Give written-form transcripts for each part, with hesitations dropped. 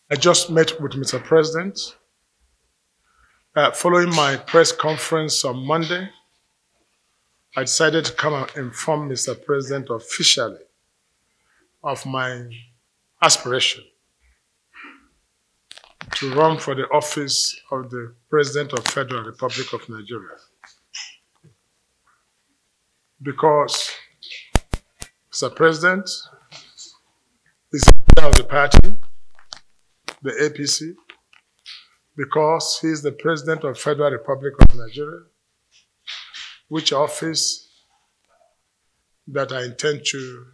I just met with Mr. President. Following my press conference on Monday, I decided to come and inform Mr. President officially of my aspiration to run for the office of the President of the Federal Republic of Nigeria. Because Mr. President is the leader of the party, the APC, because he is the President of the Federal Republic of Nigeria, which office that I intend to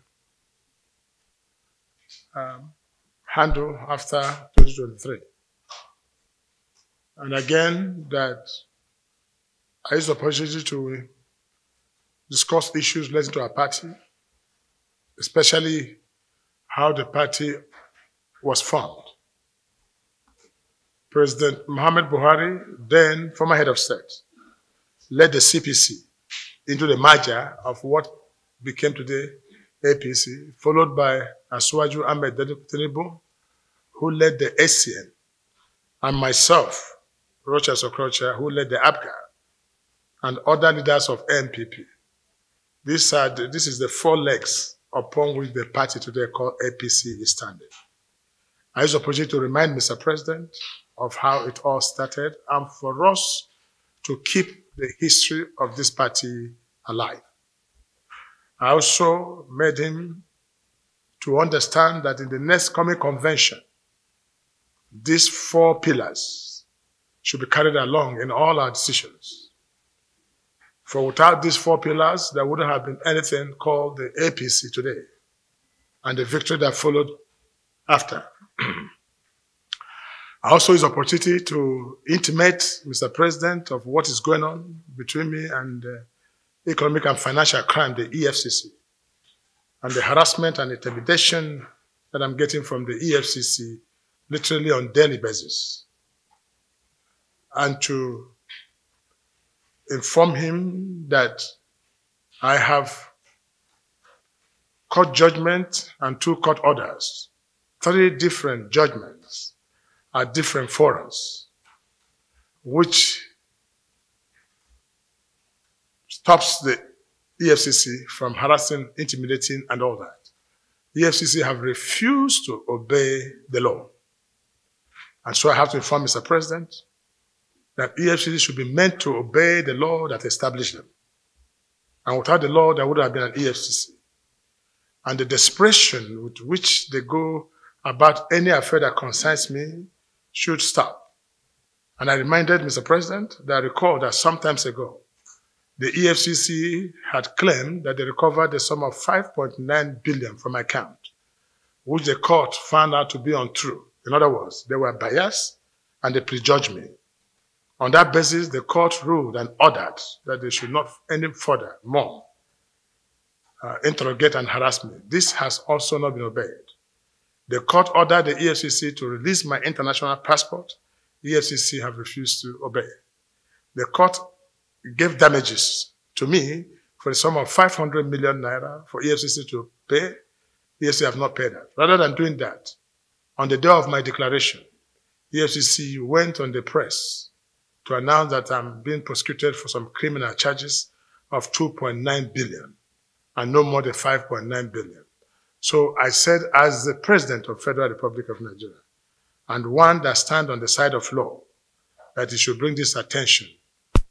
handle after 2023. And again, that I use the opportunity to discuss issues relating to our party, especially how the party was formed. President Muhammadu Buhari, then former head of state, led the CPC into the merger of what became today APC, followed by Asiwaju Ahmed Tinubu, who led the ACN, and myself, Rochas Okorocha, who led the APGA, and other leaders of NPP. This is the four legs upon which the party today called APC is standing. I use the opportunity to remind Mr. President of how it all started and for us to keep the history of this party alive. I also made him to understand that in the next coming convention, these four pillars should be carried along in all our decisions. For without these four pillars, there wouldn't have been anything called the APC today and the victory that followed after. I also use the opportunity to intimate Mr. President of what is going on between me and economic and financial crime, the EFCC, and the harassment and intimidation that I'm getting from the EFCC literally on a daily basis. And to inform him that I have court judgment and 2 court orders, 3 different judgments at different forums, which stops the EFCC from harassing, intimidating, and all that. The EFCC have refused to obey the law. And so I have to inform Mr. President that EFCC should be meant to obey the law that established them. And without the law, there would have been an EFCC. And the desperation with which they go about any affair that concerns me should stop. And I reminded Mr. President that I recall that some time ago, the EFCC had claimed that they recovered the sum of 5.9 billion from my account, which the court found out to be untrue. In other words, they were biased and they prejudged me. On that basis, the court ruled and ordered that they should not any further more interrogate and harass me. This has also not been obeyed. The court ordered the EFCC to release my international passport. The EFCC have refused to obey. The court gave damages to me for the sum of 500 million naira for EFCC to pay. EFCC have not paid that. Rather than doing that, on the day of my declaration, EFCC went on the press to announce that I'm being prosecuted for some criminal charges of 2.9 billion and no more than 5.9 billion. So I said, as the President of the Federal Republic of Nigeria, and one that stands on the side of law, that he should bring this attention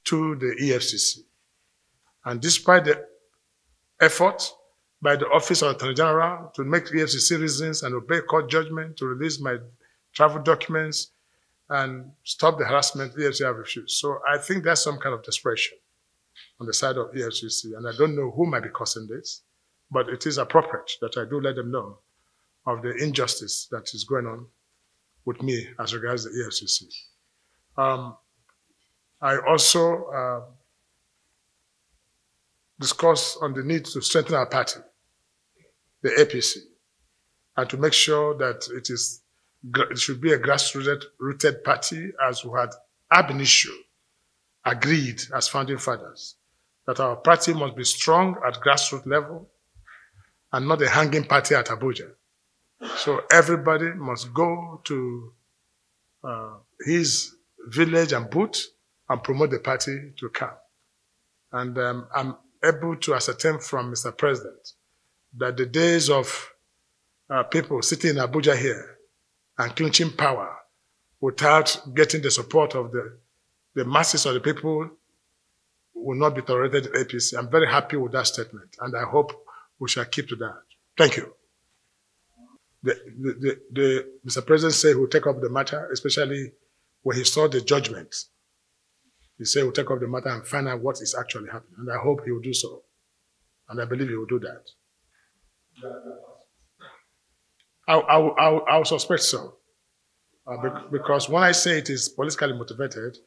to the EFCC. And despite the effort by the Office of Attorney General to make EFCC reasons and obey court judgment to release my travel documents and stop the harassment, the EFCC have refused. So I think there's some kind of desperation on the side of EFCC, and I don't know who might be causing this, but it is appropriate that I do let them know of the injustice that is going on with me as regards the EFCC. I also discussed on the need to strengthen our party, the APC, and to make sure that it should be a grassrooted party, as we had ab initio agreed as founding fathers, that our party must be strong at grassroots level and not a hanging party at Abuja. So everybody must go to his village and booth and promote the party to come. And I'm able to ascertain from Mr. President that the days of people sitting in Abuja here and clinching power without getting the support of the masses of the people will not be tolerated in APC. I'm very happy with that statement, and I hope we shall keep to that. Thank you. Mr. President said he will take up the matter, especially when he saw the judgment. He said he will take up the matter and find out what is actually happening. And I hope he will do so. And I believe he will do that. I will suspect so. Because when I say it is politically motivated,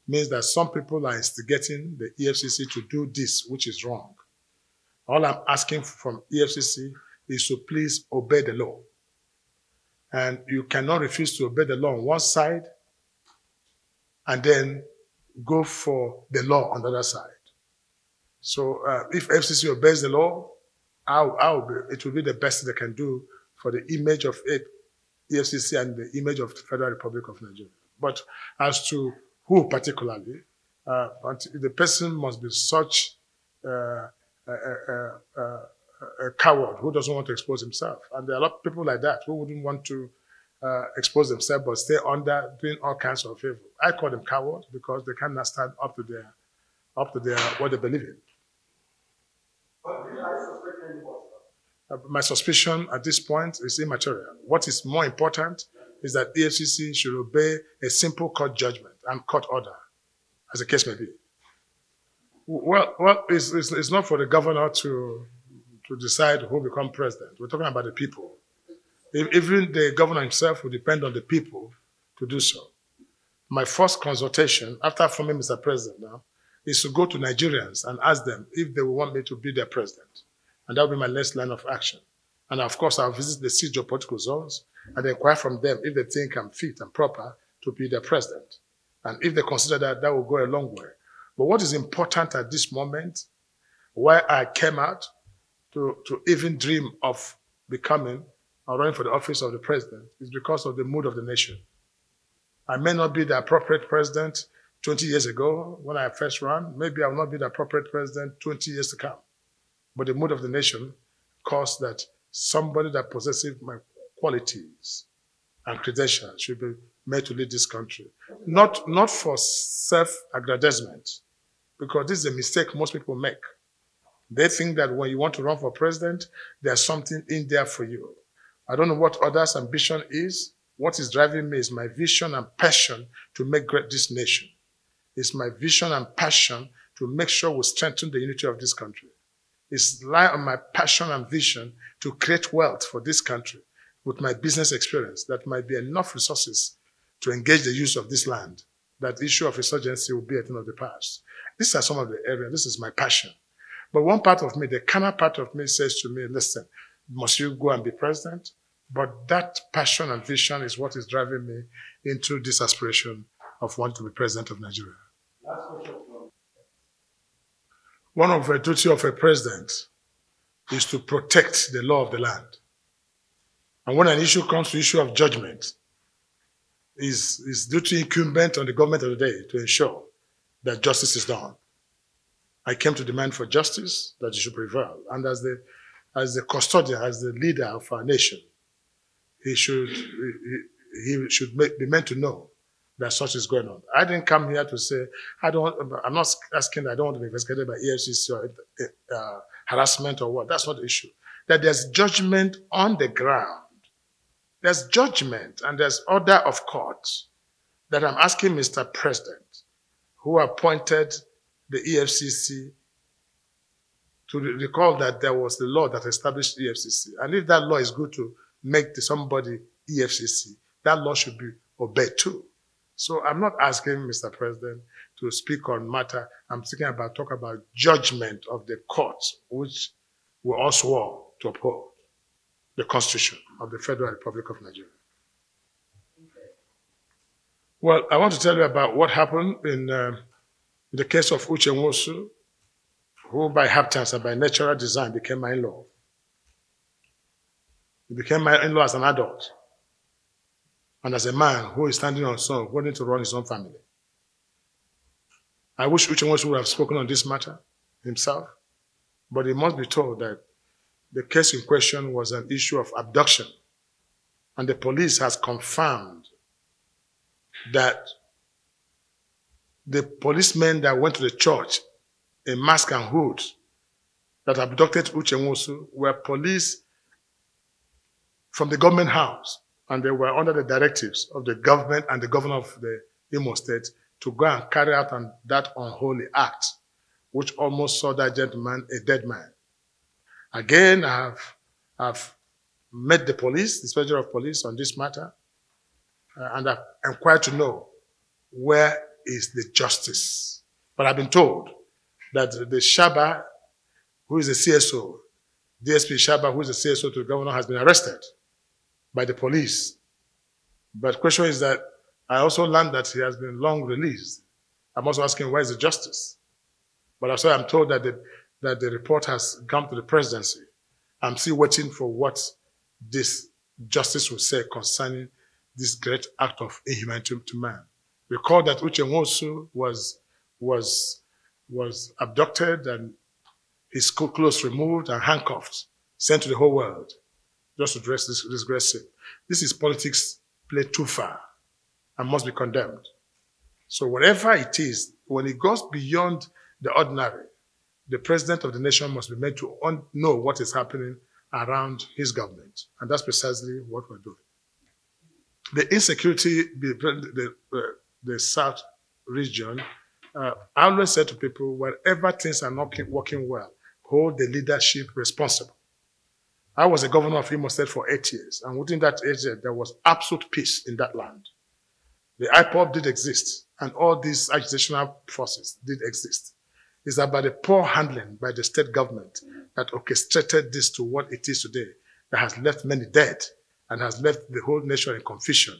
means that some people are instigating the EFCC to do this, which is wrong. All I'm asking from EFCC is to please obey the law. And you cannot refuse to obey the law on one side and then go for the law on the other side. So if FCC obeys the law, it will be the best they can do for the image of EFCC and the image of the Federal Republic of Nigeria. But as to who particularly, the person must be such a coward who doesn't want to expose himself. And there are a lot of people like that who wouldn't want to expose themselves but stay under doing all kinds of evil. I call them cowards because they cannot stand up to their what they believe in. My suspicion at this point is immaterial. What is more important is that EFCC should obey a simple court judgment and court order, as the case may be. Well, it's not for the governor to decide who will become president. We're talking about the people. Even the governor himself will depend on the people to do so. My first consultation, after forming Mr. President now, is to go to Nigerians and ask them if they will want me to be their president. And that will be my next line of action. And of course, I'll visit the 6 geopolitical zones and inquire from them if they think I'm fit and proper to be their president. And if they consider that, that will go a long way. But what is important at this moment, why I came out to even dream of becoming or running for the office of the president, is because of the mood of the nation. I may not be the appropriate president 20 years ago when I first ran. Maybe I will not be the appropriate president 20 years to come. But the mood of the nation caused that somebody that possesses my qualities and credentials should be made to lead this country. Not for self-aggrandizement, because this is a mistake most people make. They think that when you want to run for president, there's something in there for you. I don't know what others' ambition is. What is driving me is my vision and passion to make great this nation. It's my vision and passion to make sure we strengthen the unity of this country. It's rely on my passion and vision to create wealth for this country with my business experience that might be enough resources to engage the use of this land. That issue of insurgency will be a thing of the past. These are some of the areas. This is my passion. But one part of me, the carnal part of me says to me, listen, must you go and be president? But that passion and vision is what is driving me into this aspiration of wanting to be president of Nigeria. One of the duties of a president is to protect the law of the land. And when an issue comes to the issue of judgment, is duty incumbent on the government of the day to ensure that justice is done. I came to demand for justice, that it should prevail. And as the custodian, as the leader of our nation, he should be meant to know that such is going on. I didn't come here to say, I'm not asking that I don't want to be investigated by EFCC or harassment or what. That's not the issue. That there's judgment on the ground. There's judgment and there's order of court that I'm asking Mr. President, who appointed the EFCC, to recall that there was the law that established EFCC. And if that law is good to make somebody EFCC, that law should be obeyed too. So I'm not asking Mr. President to speak on matter. I'm talking about judgment of the courts, which we all swore to uphold the Constitution of the Federal Republic of Nigeria. Well, I want to tell you about what happened in the case of Uche Nwosu, who by happenstance and by natural design became my in-law. He became my in-law as an adult. And as a man who is standing on his own, wanting to run his own family. I wish Uche would have spoken on this matter himself, but he must be told that the case in question was an issue of abduction. And the police has confirmed that the policemen that went to the church in mask and hood that abducted Uche Nwosu were police from the government house, and they were under the directives of the government and the governor of the Imo State to go and carry out that unholy act, which almost saw that gentleman a dead man. Again, I've met the police, the Inspector of Police on this matter, and I've inquired to know where is the justice. But I've been told that the Shaba, who is the CSO, DSP Shaba, who is the CSO to the governor, has been arrested by the police. But the question is that I also learned that he has been long released. I'm also asking, where is the justice? But also I'm told that the report has come to the presidency. I'm still waiting for what this justice will say concerning this great act of inhumanity to man. Recall that Uche Nwosu was abducted and his clothes removed and handcuffed, sent to the whole world just to dress this great sin. This is politics played too far and must be condemned. So whatever it is, when it goes beyond the ordinary, the president of the nation must be made to know what is happening around his government. And that's precisely what we're doing. The insecurity, the South region, I always say to people, wherever things are not working well, hold the leadership responsible. I was a governor of Imo State for 8 years, and within that 8 years, there was absolute peace in that land. The IPOB did exist, and all these agitational forces did exist. It's about the poor handling by the state government that orchestrated this to what it is today, that has left many dead and has left the whole nation in confusion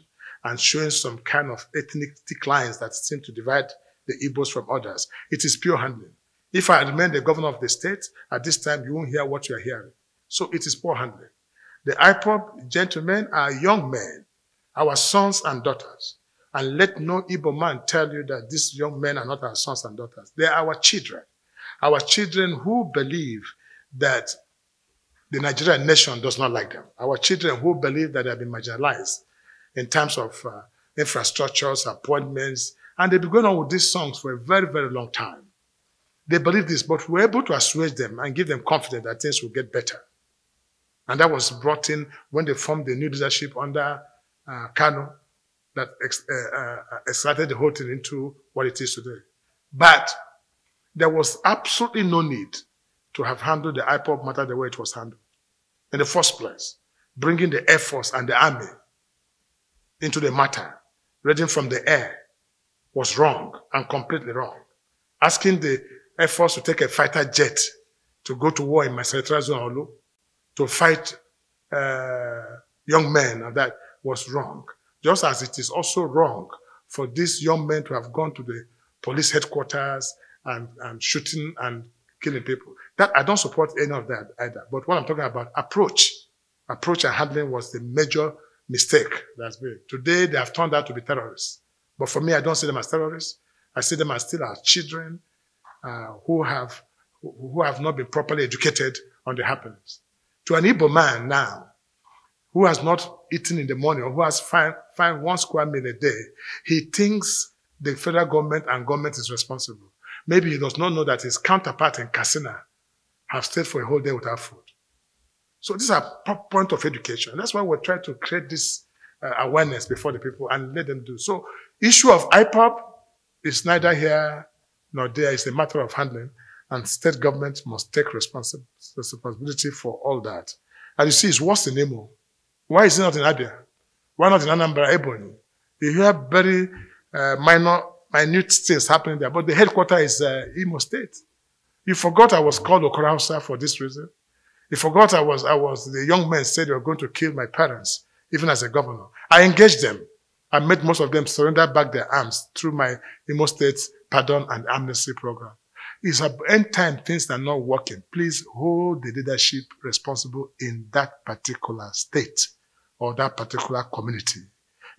and showing some kind of ethnic lines that seem to divide the Igbos from others. It is pure handling. If I remain the governor of the state, at this time, you won't hear what you are hearing. So it is poor handling. The IPOB gentlemen are young men, our sons and daughters. And let no Igbo man tell you that these young men are not our sons and daughters. They are our children who believe that the Nigerian nation does not like them. Our children who believe that they have been marginalized in terms of infrastructures, appointments, and they've been going on with these songs for a very, very long time. They believe this, but we're able to assuage them and give them confidence that things will get better. And that was brought in when they formed the new leadership under Kano, that excited the whole thing into what it is today. But there was absolutely no need to have handled the IPOB matter the way it was handled. In the first place, bringing the Air Force and the Army into the matter, reading from the air, was wrong and completely wrong. Asking the Air Force to take a fighter jet to go to war in my selectoral zone Olu, to fight young men, and that was wrong. Just as it is also wrong for these young men to have gone to the police headquarters and shooting and killing people. That I don't support any of that either. But what I'm talking about, approach and handling was the major mistake that's made. Today, they have turned out to be terrorists. But for me, I don't see them as terrorists. I see them as still our children who have not been properly educated on the happenings. To an Igbo man now, who has not eaten in the morning or who has fined 1 square meal a day, he thinks the federal government and government is responsible. Maybe he does not know that his counterpart in Katsina have stayed for a whole day without food. So this is a point of education. That's why we're trying to create this awareness before the people and let them do. So issue of IPOB is neither here nor there. It's a matter of handling, and state government must take responsibility for all that. And you see, it's worse in Imo. Why is it not in Abia? Why not in Anambra, Ebonyi? You hear very minute things happening there, but the headquarters is Imo State. You forgot I was called Okorocha for this reason. You forgot the young men said they were going to kill my parents, even as a governor. I engaged them. I made most of them surrender back their arms through my Imo State pardon and amnesty program. It's anytime things are not working, please hold the leadership responsible in that particular state or that particular community.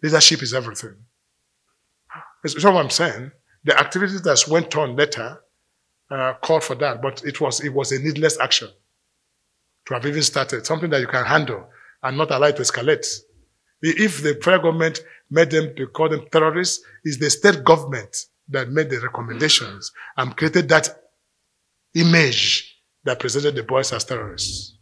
Leadership is everything. That's what I'm saying. The activities that went on later called for that, but it was a needless action to have even started, something that you can handle and not allow it to escalate. If the federal government made them to call them terrorists, it's the state government that made the recommendations and created that image that presented the boys as terrorists.